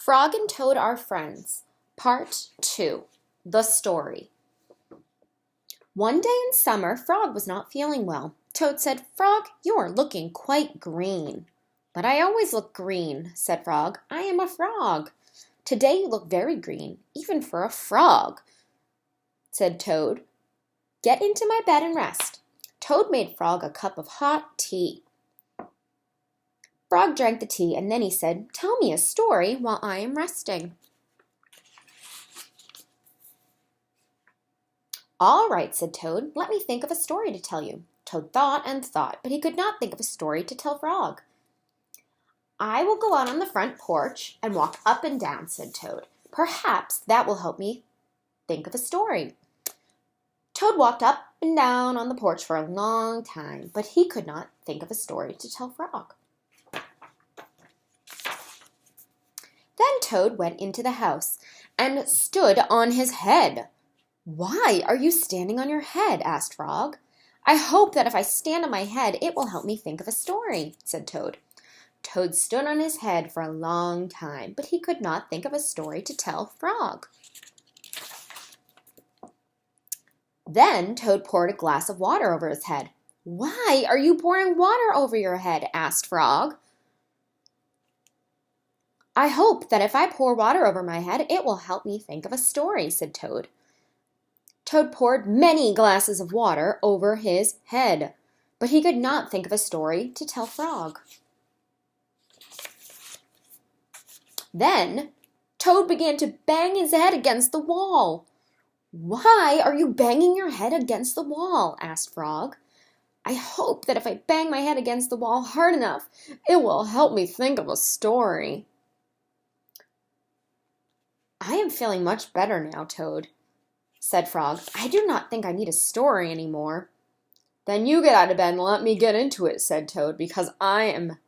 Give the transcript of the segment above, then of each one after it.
Frog and Toad Are Friends, Part 2, The Story. One day in summer, Frog was not feeling well. Toad said, "Frog, you are looking quite green." "But I always look green," said Frog. "I am a frog." "Today you look very green, even for a frog," said Toad. "Get into my bed and rest." Toad made Frog a cup of hot tea. Frog drank the tea, and then he said, "Tell me a story while I am resting." "All right," said Toad. "Let me think of a story to tell you." Toad thought and thought, but he could not think of a story to tell Frog. "I will go out on the front porch and walk up and down," said Toad. "Perhaps that will help me think of a story." Toad walked up and down on the porch for a long time, but he could not think of a story to tell Frog. Then Toad went into the house and stood on his head. "Why are you standing on your head?" asked Frog. "I hope that if I stand on my head, it will help me think of a story," said Toad. Toad stood on his head for a long time, but he could not think of a story to tell Frog. Then Toad poured a glass of water over his head. "Why are you pouring water over your head?" asked Frog. "I hope that if I pour water over my head, it will help me think of a story," said Toad. Toad poured many glasses of water over his head, but he could not think of a story to tell Frog. Then Toad began to bang his head against the wall. "Why are you banging your head against the wall?" asked Frog. "I hope that if I bang my head against the wall hard enough, it will help me think of a story." "I am feeling much better now, Toad," said Frog. "I do not think I need a story any more." "Then you get out of bed and let me get into it," said Toad, "because I am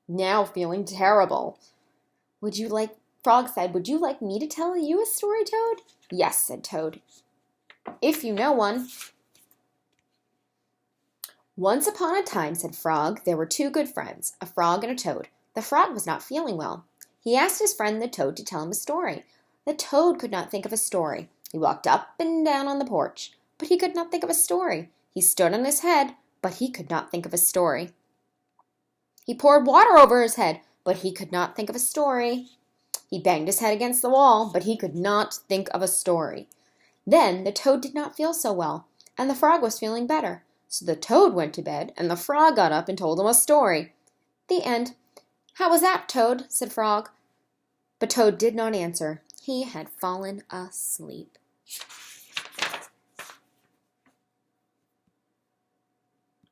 now feeling terrible." Frog said, "Would you like me to tell you a story, Toad?" "Yes," said Toad, "if you know one." "Once upon a time," said Frog, "there were two good friends, a frog and a toad. The frog was not feeling well. He asked his friend the toad to tell him a story. The toad could not think of a story. He walked up and down on the porch, but he could not think of a story. He stood on his head, but he could not think of a story. He poured water over his head, but he could not think of a story. He banged his head against the wall, but he could not think of a story. Then the toad did not feel so well, and the frog was feeling better. So the toad went to bed, and the frog got up and told him a story." The end. "How was that, Toad?" said Frog. But Toad did not answer. He had fallen asleep.